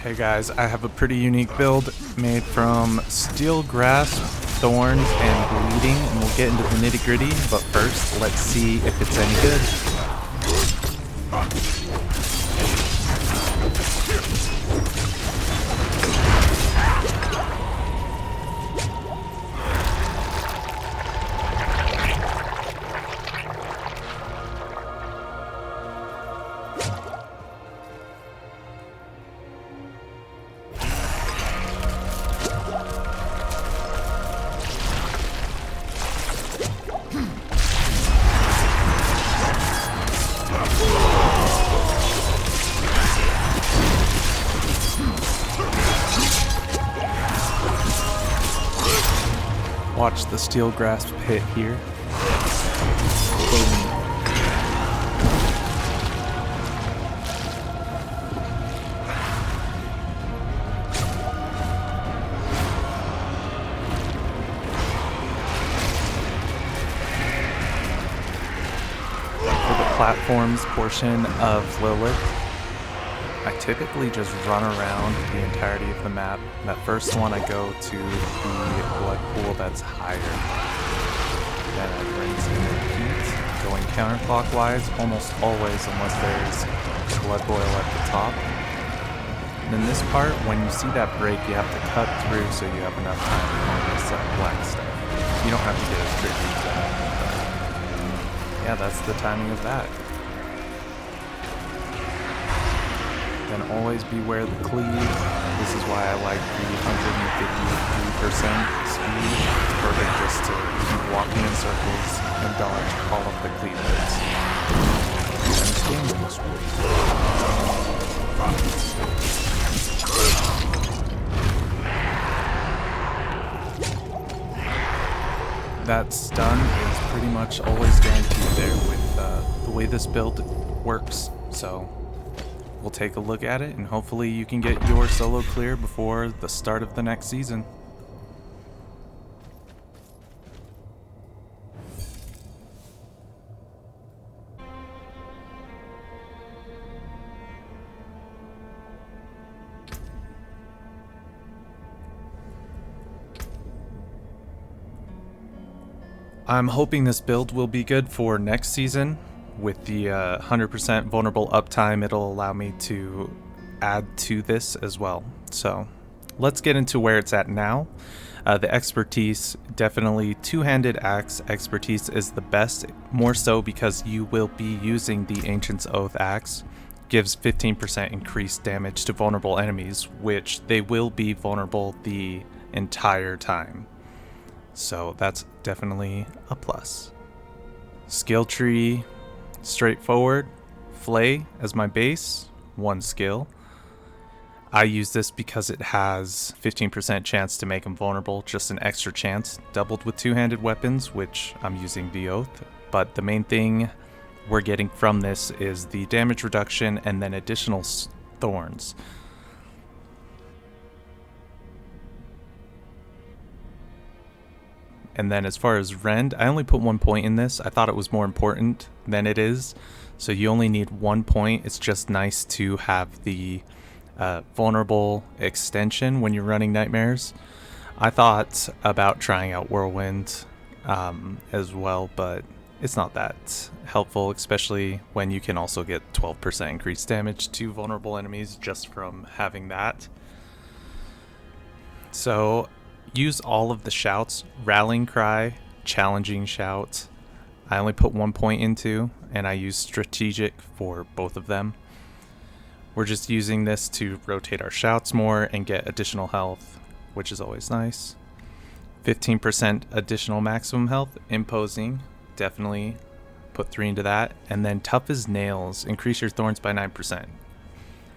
Hey guys, I have a pretty unique build made from Steel Grasp, Thorns, and Bleeding, and we'll get into the nitty gritty, but first, let's see if it's any good. Watch the Steel Grasp hit here. Boom. For the platforms portion of Lilith, I typically just run around the entirety of the map. That first one I go to the blood pool that's higher. Then I rinse and repeat, going counterclockwise almost always unless there's blood boil at the top. And then this part, when you see that break, you have to cut through so you have enough time to harvest that black stuff. You don't have to get as tricky as that. But yeah, that's the timing of that. Then always beware the cleave. This is why I like the 153% speed. It's perfect just to keep walking in circles and dodge all of the cleave hits. And this game goes that stun is pretty much always guaranteed there with the way this build works. So we'll take a look at it, and hopefully you can get your solo clear before the start of the next season. I'm hoping this build will be good for next season. With the 100% vulnerable uptime, it'll allow me to add to this as well. So let's get into where it's at now. The expertise, definitely two-handed axe expertise is the best, more so because you will be using the Ancient's Oath axe. Gives 15% increased damage to vulnerable enemies, which they will be vulnerable the entire time. So that's definitely a plus. Skill tree, straightforward. Flay as my base, one skill. I use this because it has 15% chance to make them vulnerable, just an extra chance, doubled with two-handed weapons, which I'm using the Oath. But the main thing we're getting from this is the damage reduction and then additional thorns. And then as far as Rend, I only put 1 point in this. I thought it was more important than it is. So you only need 1 point. It's just nice to have the vulnerable extension when you're running Nightmares. I thought about trying out Whirlwind as well, but it's not that helpful, especially when you can also get 12% increased damage to vulnerable enemies just from having that. So use all of the shouts, Rallying Cry, Challenging Shout. I only put 1 point into, and I use Strategic for both of them. We're just using this to rotate our shouts more and get additional health, which is always nice. 15% additional maximum health, Imposing, definitely put 3 into that. And then Tough as Nails, increase your thorns by 9%.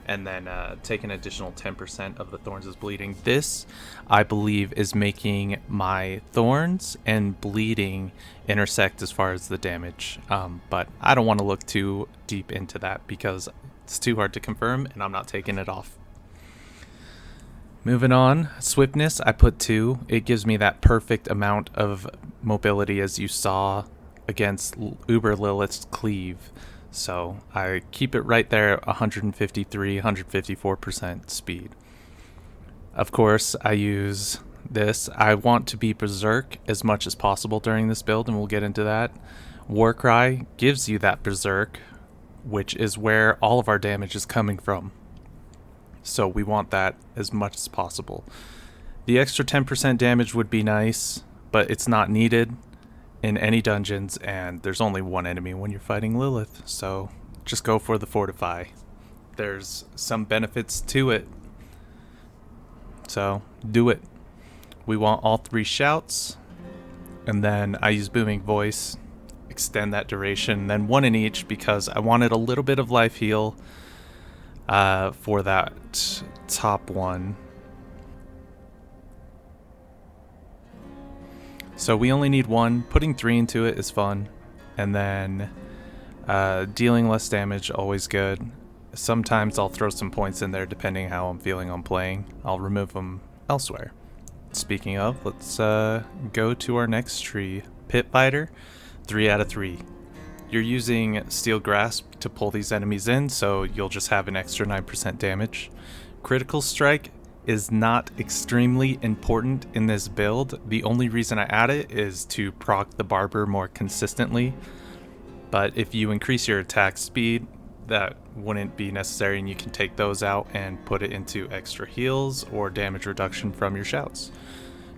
And then take an additional 10% of the Thorns as Bleeding. This, I believe, is making my Thorns and Bleeding intersect as far as the damage. But I don't want to look too deep into that because it's too hard to confirm, and I'm not taking it off. Moving on, Swiftness, I put 2. It gives me that perfect amount of mobility as you saw against Uber Lilith's Cleave. So I keep it right there at 153, 154% speed. Of course, I use this. I want to be berserk as much as possible during this build, and we'll get into that. Warcry gives you that berserk, which is where all of our damage is coming from. So we want that as much as possible. The extra 10% damage would be nice, but it's not needed in any dungeons, and there's only one enemy when you're fighting Lilith, so just go for the Fortify. There's some benefits to it, so do it. We want all 3 shouts, and then I use Booming Voice, extend that duration, then 1 in each because I wanted a little bit of life heal for that top one. So we only need 1. Putting 3 into it is fun. And then dealing less damage, always good. Sometimes I'll throw some points in there depending how I'm feeling on playing. I'll remove them elsewhere. Speaking of, let's go to our next tree. Pit Fighter, 3 out of 3. You're using Steel Grasp to pull these enemies in, so you'll just have an extra 9% damage. Critical Strike is not extremely important in this build. The only reason I add it is to proc the Barber more consistently. But if you increase your attack speed, that wouldn't be necessary, and you can take those out and put it into extra heals or damage reduction from your shouts.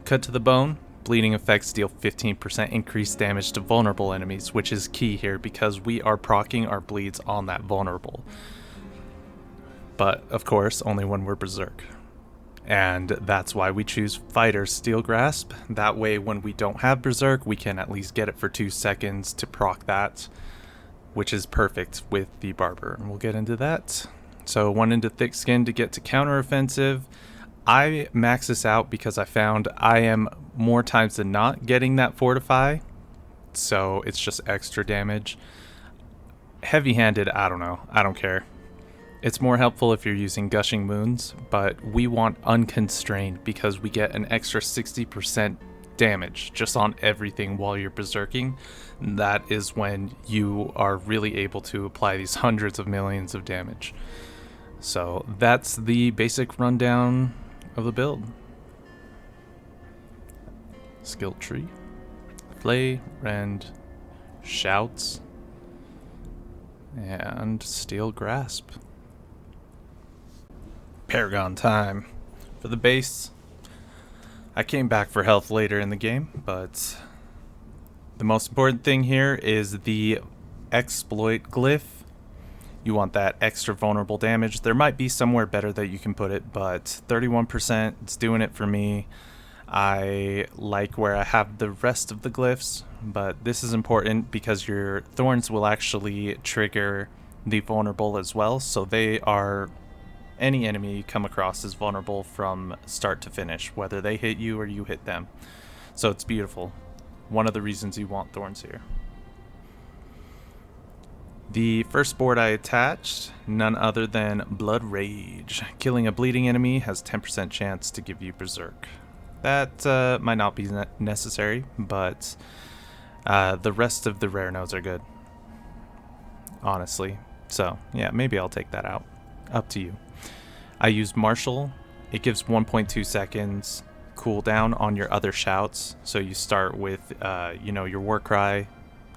Cut to the Bone. Bleeding effects deal 15% increased damage to vulnerable enemies, which is key here because we are proccing our bleeds on that vulnerable. But of course, only when we're berserk. And that's why we choose Fighter's Steel Grasp. That way, when we don't have Berserk, we can at least get it for 2 seconds to proc that, which is perfect with the Barber. And we'll get into that. So 1 into Thick Skin to get to counteroffensive. I max this out because I found I am more times than not getting that Fortify. So it's just extra damage. Heavy-handed, I don't know. I don't care. It's more helpful if you're using Gushing Wounds, but we want Unconstrained because we get an extra 60% damage just on everything while you're berserking. That is when you are really able to apply these hundreds of millions of damage. So that's the basic rundown of the build. Skill tree. Flay, Rend, Shouts, and Steel Grasp. Paragon time. For the base, I came back for health later in the game, but the most important thing here is the Exploit Glyph. You want that extra vulnerable damage. There might be somewhere better that you can put it, but 31%, it's doing it for me. I like where I have the rest of the glyphs, but this is important because your Thorns will actually trigger the vulnerable as well, so they are... any enemy you come across is vulnerable from start to finish, whether they hit you or you hit them. So it's beautiful. One of the reasons you want Thorns here. The first board I attached, none other than Blood Rage. Killing a bleeding enemy has 10% chance to give you Berserk. That might not be necessary, but the rest of the rare nodes are good, honestly. So yeah, maybe I'll take that out. Up to you. I use Marshal. It gives 1.2 seconds cooldown on your other shouts. So you start with, your War Cry,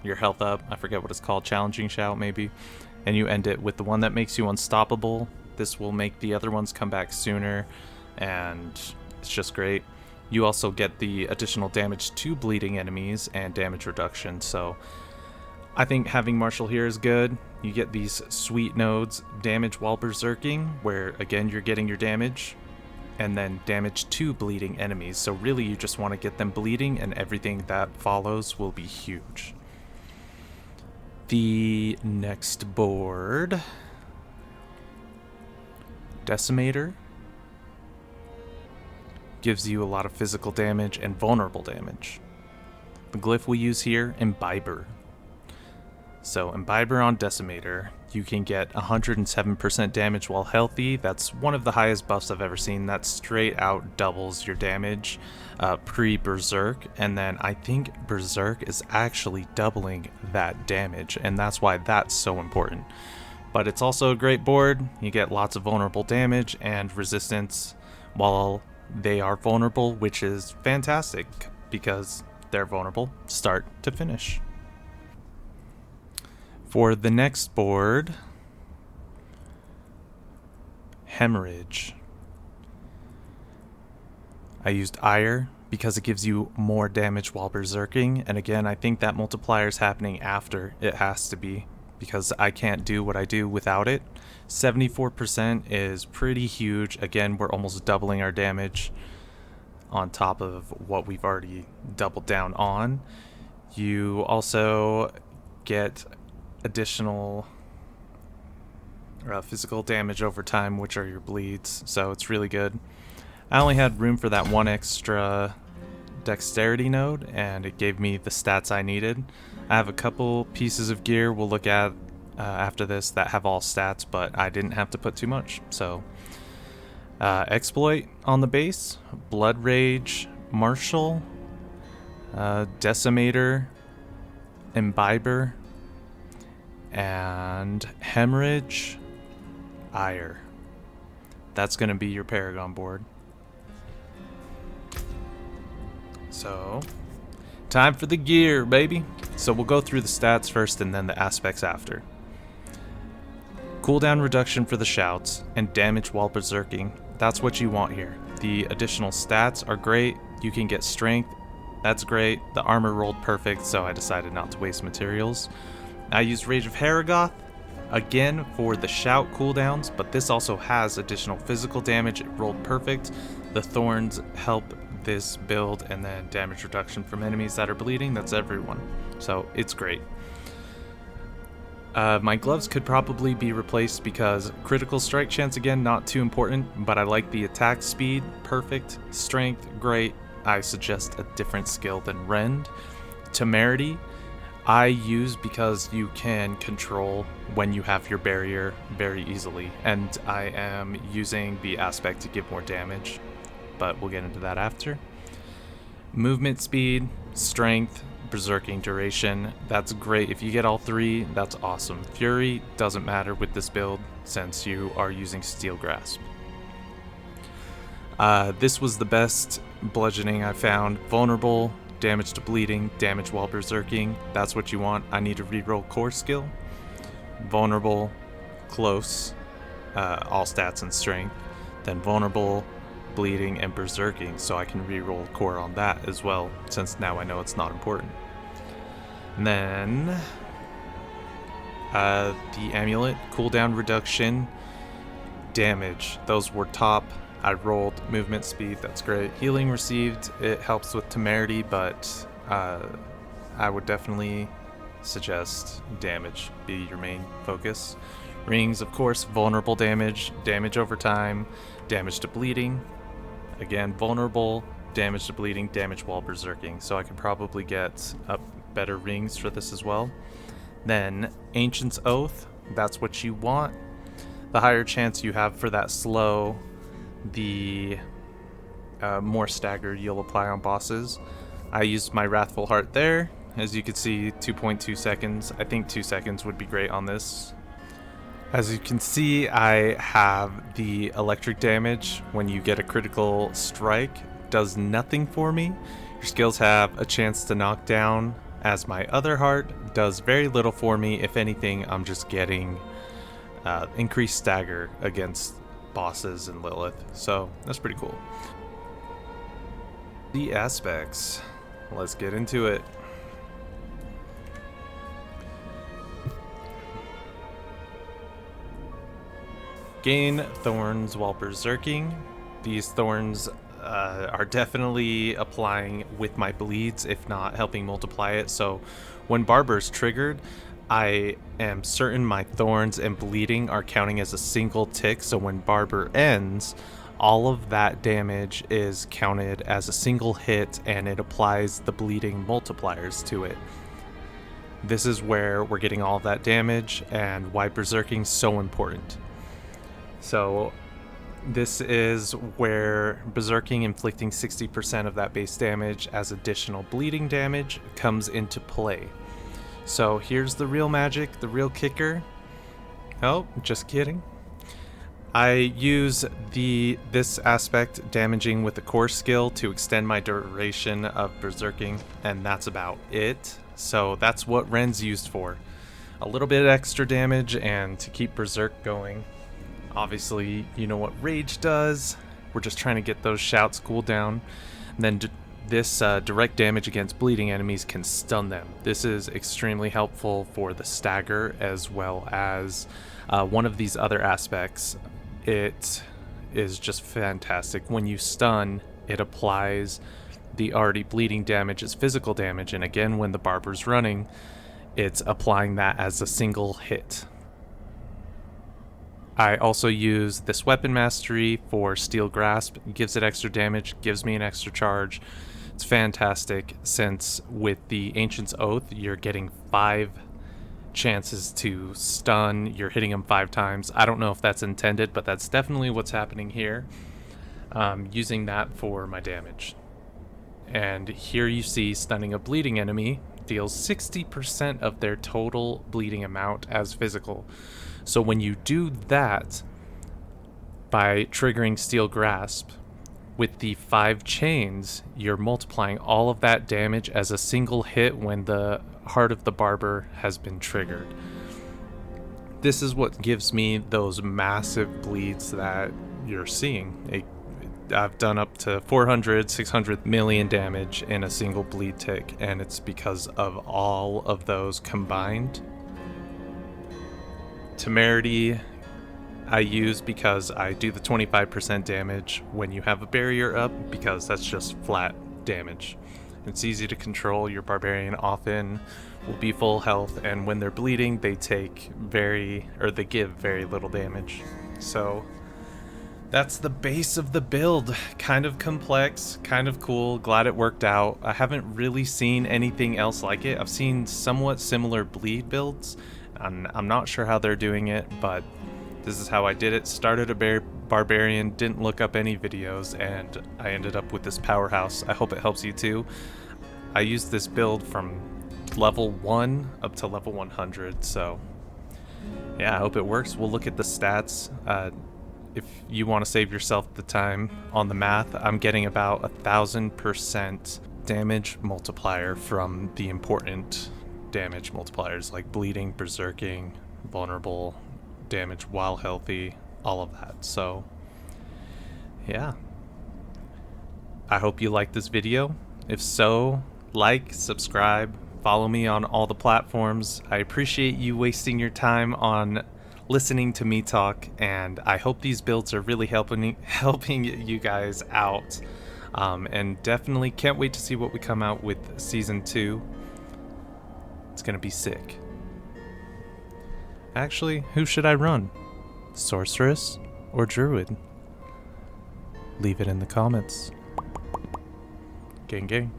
your health up. I forget what it's called, Challenging Shout maybe. And you end it with the one that makes you unstoppable. This will make the other ones come back sooner, and it's just great. You also get the additional damage to bleeding enemies and damage reduction. So I think having Marshal here is good. You get these sweet nodes, damage while berserking, where again you're getting your damage, and then damage to bleeding enemies. So really you just want to get them bleeding, and everything that follows will be huge. The next board, Decimator, gives you a lot of physical damage and vulnerable damage. The glyph we use here, Imbiber. So Imbiber on Decimator You can get 107% damage while healthy. That's one of the highest buffs I've ever seen. That straight out doubles your damage pre-Berserk. And then I think Berserk is actually doubling that damage, and that's why that's so important. But it's also a great board. You get lots of vulnerable damage and resistance while they are vulnerable, which is fantastic because they're vulnerable start to finish. For the next board, Hemorrhage. I used Ire because it gives you more damage while berserking, and again, I think that multiplier is happening after. It has to be, because I can't do what I do without it. 74% is pretty huge. Again, we're almost doubling our damage on top of what we've already doubled down on. You also get additional physical damage over time, which are your bleeds, so it's really good. I only had room for that one extra dexterity node, and it gave me the stats I needed. I have a couple pieces of gear we'll look at after this that have all stats, but I didn't have to put too much. So exploit on the base, Blood Rage, Marshal, Decimator, Imbiber, and Hemorrhage, Ire. That's going to be your Paragon board. So, time for the gear, baby. So we'll go through the stats first and then the aspects after. Cooldown reduction for the shouts and damage while berserking. That's what you want here. The additional stats are great. You can get strength. That's great. The armor rolled perfect, so I decided not to waste materials. I used Rage of Haragoth, again for the shout cooldowns, but this also has additional physical damage. It rolled perfect. The Thorns help this build, and then damage reduction from enemies that are bleeding. That's everyone. So it's great. My gloves could probably be replaced because critical strike chance, again, not too important, but I like the attack speed, perfect. Strength, great. I suggest a different skill than Rend. Temerity, I use because you can control when you have your barrier very easily, and I am using the aspect to give more damage, but we'll get into that after. Movement speed, strength, berserking duration, that's great. If you get all three, that's awesome. Fury doesn't matter with this build since you are using Steel Grasp. This was the best bludgeoning I found. Vulnerable, damage to bleeding, damage while berserking. That's what you want. I need to reroll core skill. Vulnerable, close, all stats and strength. Then vulnerable, bleeding, and berserking, so I can reroll core on that as well, since now I know it's not important. And then the amulet, cooldown reduction, damage. Those were top. I rolled movement speed, that's great. Healing received, it helps with temerity, but I would definitely suggest damage be your main focus. Rings, of course, vulnerable damage, damage over time, damage to bleeding. Again, vulnerable, damage to bleeding, damage while berserking. So I could probably get up better rings for this as well. Then Ancient's Oath, that's what you want. The higher chance you have for that slow, the more stagger you'll apply on bosses. I used my Wrathful Heart there. As you can see, 2.2 seconds. I think 2 seconds would be great on this. As you can see, I have the electric damage when you get a critical strike. Does nothing for me. Your skills have a chance to knock down, as my other heart does very little for me. If anything, I'm just getting increased stagger against bosses and Lilith, so that's pretty cool. The aspects, let's get into it. Gain Thorns while berserking. These Thorns are definitely applying with my bleeds, if not helping multiply it. So when Barber's triggered, I am certain my Thorns and bleeding are counting as a single tick, so when Barber ends, all of that damage is counted as a single hit, and it applies the bleeding multipliers to it. This is where we're getting all of that damage and why berserking's so important. So this is where berserking, inflicting 60% of that base damage as additional bleeding damage, comes into play. So here's the real magic, the real kicker. Oh, just kidding. I use this aspect, damaging with the core skill, to extend my duration of berserking, and that's about it. So that's what Rend's used for. A little bit extra damage and to keep berserk going. Obviously, you know what rage does. We're just trying to get those shouts cooled down. And then this direct damage against bleeding enemies can stun them. This is extremely helpful for the stagger, as well as one of these other aspects. It is just fantastic. When you stun, it applies the already bleeding damage as physical damage, and again, when the barber's running, it's applying that as a single hit. I also use this weapon mastery for Steel Grasp. It gives it extra damage, gives me an extra charge. It's fantastic, since with the Ancient's Oath, you're getting 5 chances to stun. You're hitting them 5 times. I don't know if that's intended, but that's definitely what's happening here. Using that for my damage. And here you see stunning a bleeding enemy deals 60% of their total bleeding amount as physical. So when you do that by triggering Steel Grasp, with the 5 chains, you're multiplying all of that damage as a single hit when the Heart of the Barber has been triggered. This is what gives me those massive bleeds that you're seeing. I've done up to 400, 600 million damage in a single bleed tick, and it's because of all of those combined. Temerity I use because I do the 25% damage when you have a barrier up, because that's just flat damage. It's easy to control. Your Barbarian often will be full health, and when they're bleeding, they give very little damage. So that's the base of the build. Kind of complex, kind of cool. Glad it worked out. I haven't really seen anything else like it. I've seen somewhat similar bleed builds, and I'm not sure how they're doing it, but this is how I did it. Started a Barbarian, didn't look up any videos, and I ended up with this powerhouse. I hope it helps you too. I used this build from level 1 up to level 100, so yeah, I hope it works. We'll look at the stats. If you want to save yourself the time on the math, I'm getting about 1,000% damage multiplier from the important damage multipliers like bleeding, berserking, vulnerable, damage while healthy, all of that. So yeah, I hope you liked this video. If so, like, subscribe, follow me on all the platforms. I appreciate you wasting your time on listening to me talk, and I hope these builds are really helping you guys out. And definitely can't wait to see what we come out with season 2. It's gonna be sick. Actually, who should I run? Sorceress or Druid? Leave it in the comments. Gang gang.